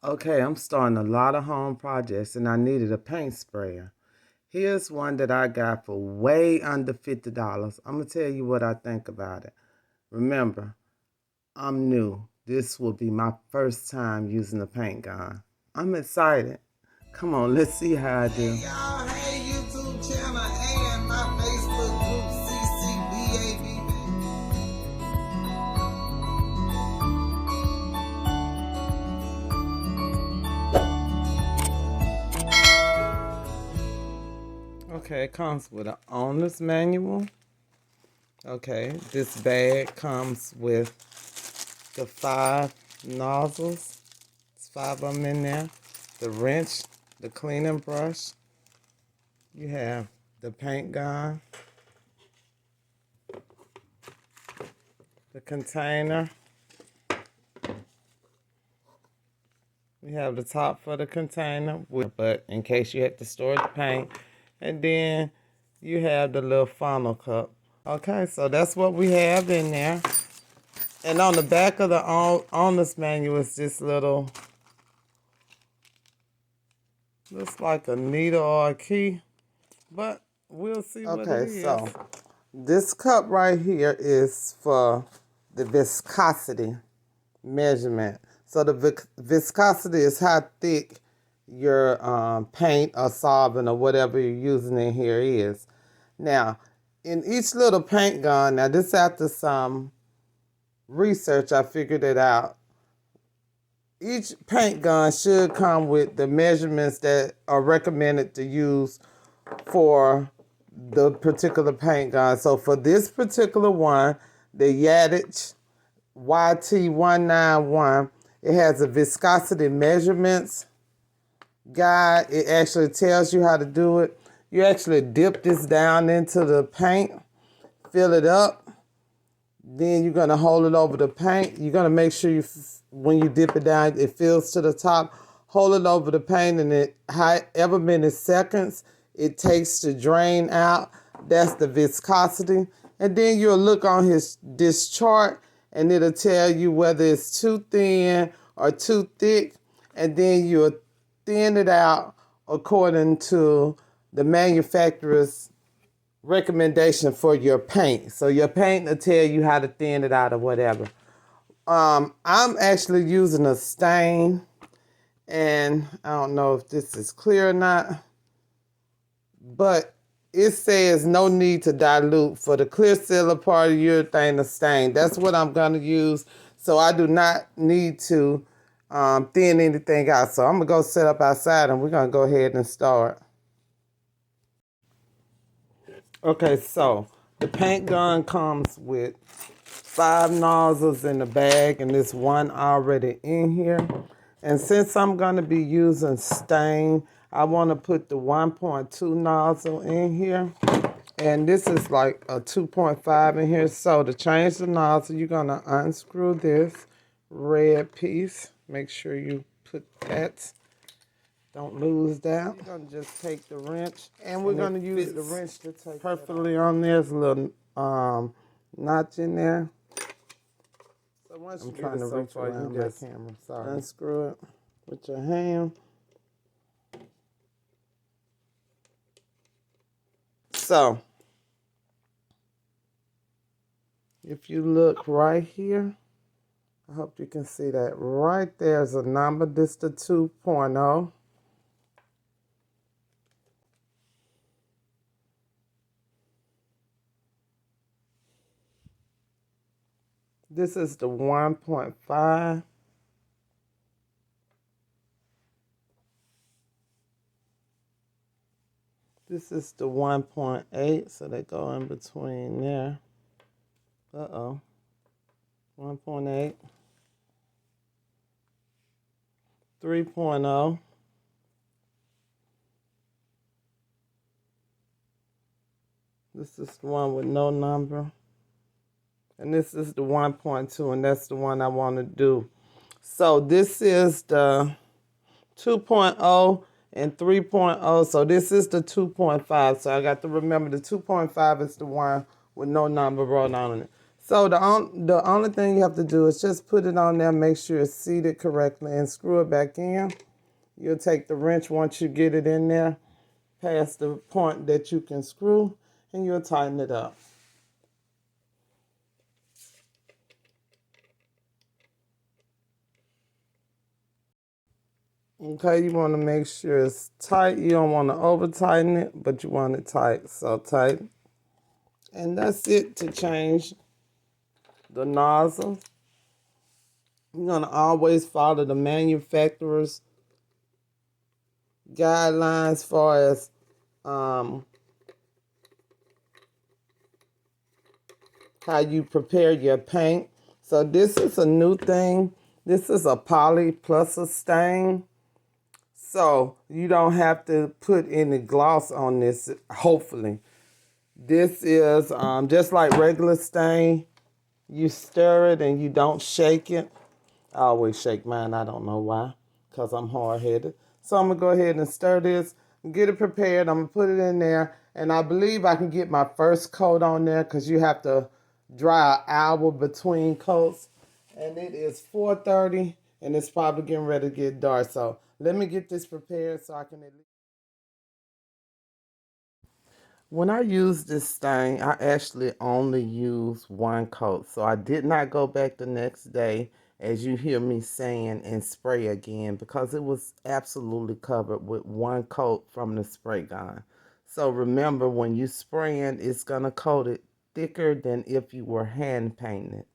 Okay, I'm starting a lot of home projects and I needed a paint sprayer. Here's one that I got for way under $50. I'm going to tell you what I think about it. Remember, I'm new. This will be my first time using a paint gun. I'm excited. Come on, let's see how I do. Hey y'all, hey YouTube channel and my Facebook group CCBAB. Okay, it comes with an owner's manual. Okay, this bag comes with the 5 nozzles. There's 5 of them in there. The wrench, the cleaning brush. You have the paint gun, the container. You have the top for the container, but in case you have to store the paint. And then you have the little funnel cup. Okay, so that's what we have in there. And on the back of the owner's manual is this little, looks like a needle or a key, but we'll see what it is. Okay, so this cup right here is for the viscosity measurement. So the viscosity is how thick your paint or solvent or whatever you're using in here is. Now, in each little paint gun, now this after some research, I figured it out. Each paint gun should come with the measurements that are recommended to use for the particular paint gun. So for this particular one, the Yattich YT191, it has a viscosity measurements guide. It actually tells you how to do it. You actually dip this down into the paint, fill it up. Then you're going to hold it over the paint. You're going to make sure when you dip it down, it fills to the top. Hold it over the paint, and it however many seconds it takes to drain out, that's the viscosity. And then you'll look on this chart, and it'll tell you whether it's too thin or too thick. And then you'll thin it out according to the manufacturer's recommendation for your paint. So your paint will tell you how to thin it out or whatever. I'm actually using a stain, and I don't know if this is clear or not, but it says no need to dilute for the clear seal part of urethane or stain. That's what I'm going to use. So I do not need to thin anything out. So I'm going to go set up outside, and we're going to go ahead and start. Okay, so the paint gun comes with 5 nozzles in the bag, and there's one already in here. And since I'm going to be using stain, I want to put the 1.2 nozzle in here. And this is like a 2.5 in here. So to change the nozzle, you're going to unscrew this red piece. Make sure you put that. Don't lose that. You're going to just take the wrench, and we're going to use the wrench to take perfectly on there. There's a little notch in there. So once I'm trying to reach around my camera. Sorry. Unscrew it with your hand. So, if you look right here, I hope you can see that right there's a number. This is the 2.0. This is the 1.5. This is the 1.8, so they go in between there. 1.8. 3.0. This is the one with no number. And this is the 1.2, and that's the one I want to do. So this is the 2.0 and 3.0. So this is the 2.5. So I got to remember the 2.5 is the one with no number wrote on it. So the only thing you have to do is just put it on there, make sure it's seated correctly, and screw it back in. You'll take the wrench once you get it in there, past the point that you can screw, and you'll tighten it up. Okay, you want to make sure it's tight. You don't want to over tighten it, but you want it tight, so tight. And that's it to change the nozzle. You're going to always follow the manufacturer's guidelines as far as how you prepare your paint. So this is a new thing. This is a poly plus a stain. So you don't have to put any gloss on this, hopefully. This is just like regular stain. You stir it and you don't shake it. I always shake mine. I don't know why, because I'm hard-headed. So I'm going to go ahead and stir this, get it prepared. I'm going to put it in there. And I believe I can get my first coat on there because you have to dry an hour between coats. And it is 4:30, and it's probably getting ready to get dark. So let me get this prepared so I can at least... When I use this stain, I actually only use one coat. So I did not go back the next day, as you hear me saying, and spray again because it was absolutely covered with one coat from the spray gun. So remember, when you spraying, it's going to coat it thicker than if you were hand painting it.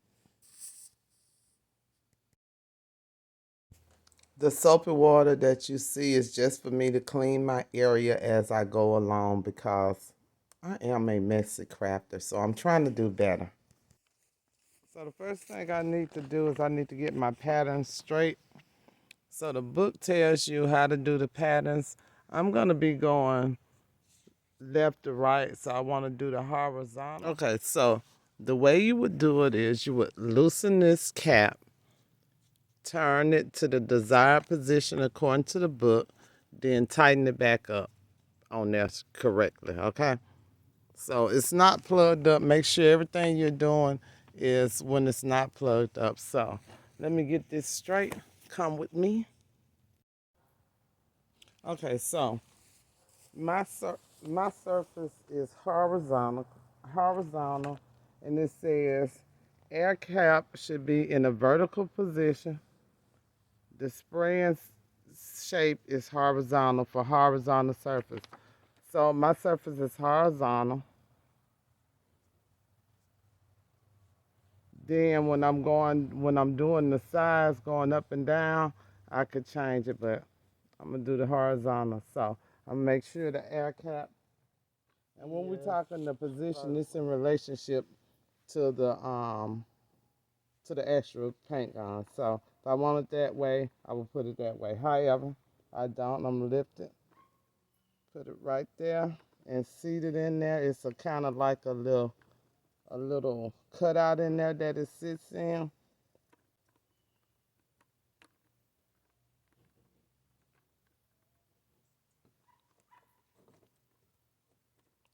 The soapy water that you see is just for me to clean my area as I go along because I am a messy crafter, so I'm trying to do better. So the first thing I need to do is I need to get my patterns straight. So the book tells you how to do the patterns. I'm going to be going left to right, so I want to do the horizontal. Okay, so the way you would do it is you would loosen this cap, turn it to the desired position according to the book, then tighten it back up on there correctly, okay? So it's not plugged up. Make sure everything you're doing is when it's not plugged up. So let me get this straight. Come with me. Okay, so my surface is horizontal, and it says air cap should be in a vertical position. The spraying shape is horizontal for horizontal surface. So my surface is horizontal. Then when I'm doing the sides going up and down, I could change it, but I'm gonna do the horizontal. So I'm gonna make sure the air cap. And when we're talking the position, it's in relationship to the actual paint gun. So if I want it that way, I will put it that way. However, I don't. I'm gonna lift it, put it right there, and seat it in there. It's a kind of like a little cutout in there that it sits in.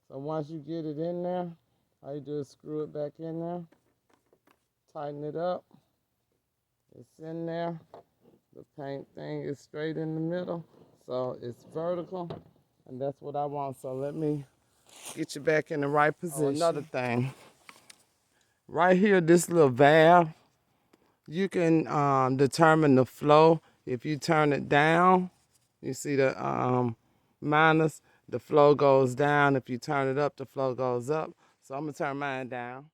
So once you get it in there, all you do is screw it back in there, tighten it up. It's in there. The paint thing is straight in the middle, so it's vertical, and that's what I want. So let me get you back in the right position. Oh, another thing, right here, this little valve, you can determine the flow. If you turn it down, you see the minus, the flow goes down. If you turn it up, the flow goes up. So I'm gonna turn mine down.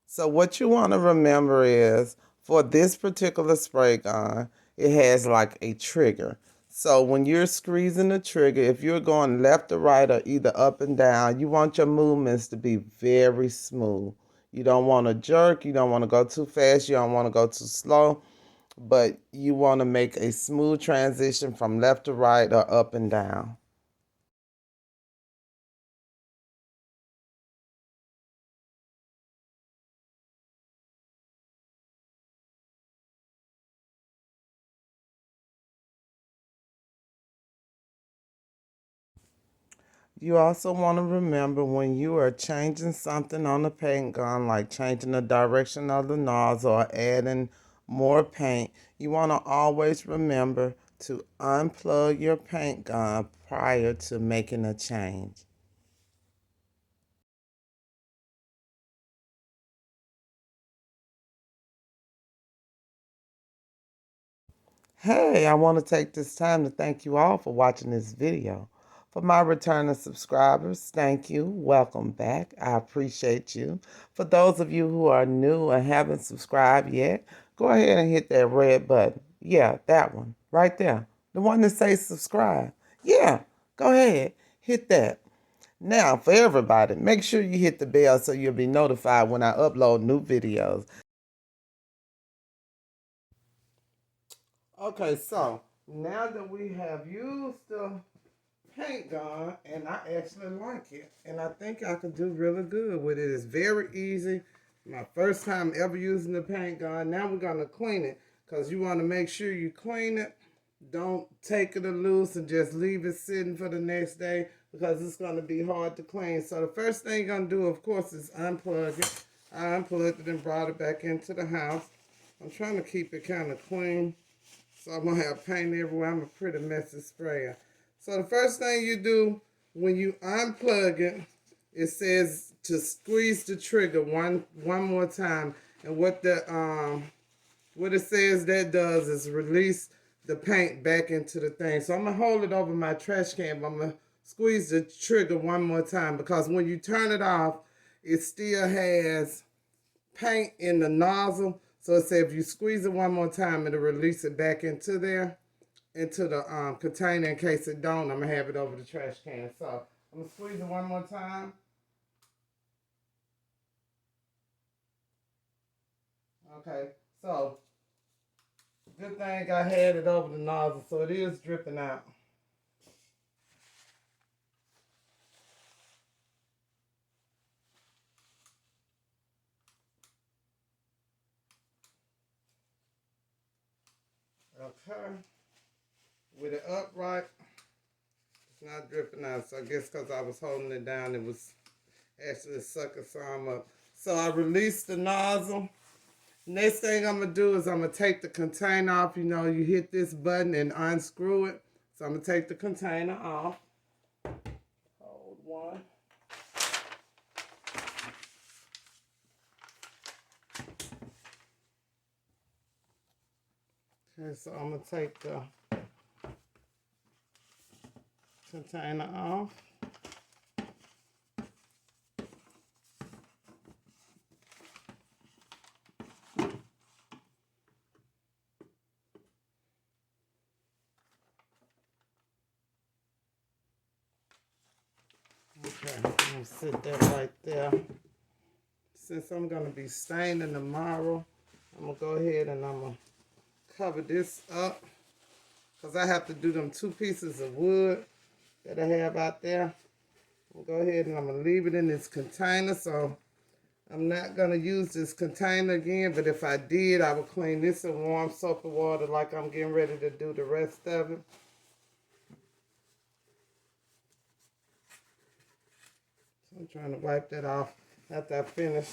So what you want to remember is for this particular spray gun, it has like a trigger. So when you're squeezing the trigger, if you're going left or right or either up and down, you want your movements to be very smooth. You don't want to jerk, you don't want to go too fast, you don't want to go too slow, but you want to make a smooth transition from left to right or up and down. You also want to remember when you are changing something on the paint gun, like changing the direction of the nozzle or adding more paint, you want to always remember to unplug your paint gun prior to making a change. Hey, I want to take this time to thank you all for watching this video. For my returning subscribers, thank you. Welcome back. I appreciate you. For those of you who are new and haven't subscribed yet, go ahead and hit that red button. Yeah, that one right there. The one that says subscribe. Yeah, go ahead. Hit that. Now, for everybody, make sure you hit the bell so you'll be notified when I upload new videos. Okay, so now that we have used the paint gun, and I actually like it, and I think I can do really good with it. It's very easy. My first time ever using the paint gun. Now we're gonna clean it, because you want to make sure you clean it. Don't take it loose and just leave it sitting for the next day, because it's gonna be hard to clean. So the first thing you're gonna do, of course, is unplug it. I unplugged it and brought it back into the house. I'm trying to keep it kind of clean, so I'm gonna have paint everywhere. I'm a pretty messy sprayer. So the first thing you do when you unplug it, it says to squeeze the trigger one more time. And what it says that does is release the paint back into the thing. So I'm gonna hold it over my trash can, but I'm gonna squeeze the trigger one more time, because when you turn it off, it still has paint in the nozzle. So it says if you squeeze it one more time, it'll release it back into there, into the container. In case it don't, I'm gonna have it over the trash can. So I'm gonna squeeze it one more time. Okay, so good thing I had it over the nozzle, so it is dripping out. Okay, with it upright, it's not dripping out. So I guess because I was holding it down, it was actually sucking some up. So I released the nozzle. Next thing I'm going to do is I'm going to take the container off. You know, you hit this button and unscrew it. So I'm going to take the container off. Hold one. Okay, so I'm going to take the container off. Okay, I'm going to sit that right there. Since I'm going to be staining tomorrow, I'm going to go ahead and I'm going to cover this up, because I have to do them 2 pieces of wood that I have out there. I'm going to go ahead and I'm going to leave it in this container. So I'm not going to use this container again, but if I did, I would clean this in warm soap and water like I'm getting ready to do the rest of it. So I'm trying to wipe that off. After I finish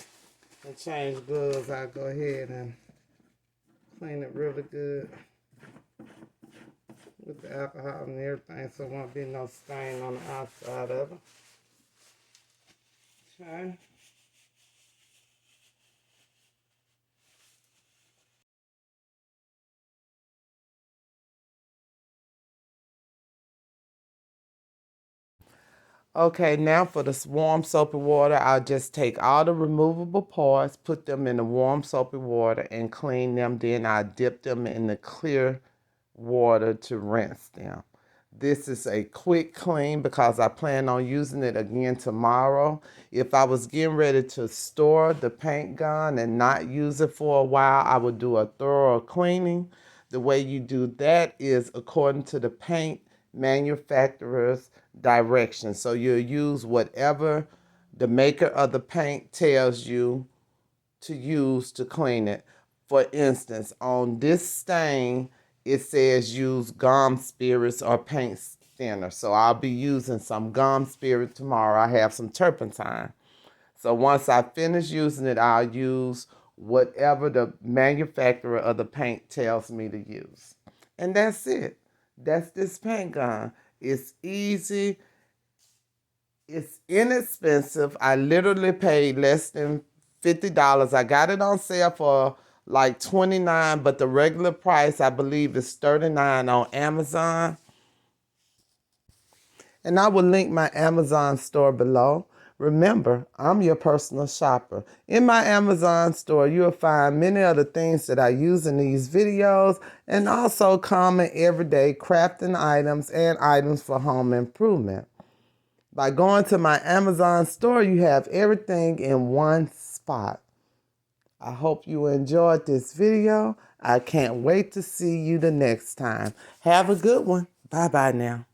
and change gloves, I'll go ahead and clean it really good with the alcohol and everything, so there won't be no stain on the outside of it. Okay. Okay, now for the warm soapy water, I'll just take all the removable parts, put them in the warm soapy water and clean them. Then I dip them in the clear water to rinse them. This is a quick clean because I plan on using it again tomorrow. If I was getting ready to store the paint gun and not use it for a while, I would do a thorough cleaning. The way you do that is according to the paint manufacturer's directions. So you'll use whatever the maker of the paint tells you to use to clean it. For instance, on this stain, it says use gum spirits or paint thinner. So I'll be using some gum spirit tomorrow. I have some turpentine. So once I finish using it, I'll use whatever the manufacturer of the paint tells me to use. And that's it. That's this paint gun. It's easy. It's inexpensive. I literally paid less than $50. I got it on sale for like $29, but the regular price I believe is $39 on Amazon. And I will link my Amazon store below. Remember, I'm your personal shopper. In my Amazon store, you'll find many of the things that I use in these videos and also common everyday crafting items and items for home improvement. By going to my Amazon store, you have everything in one spot. I hope you enjoyed this video. I can't wait to see you the next time. Have a good one. Bye-bye now.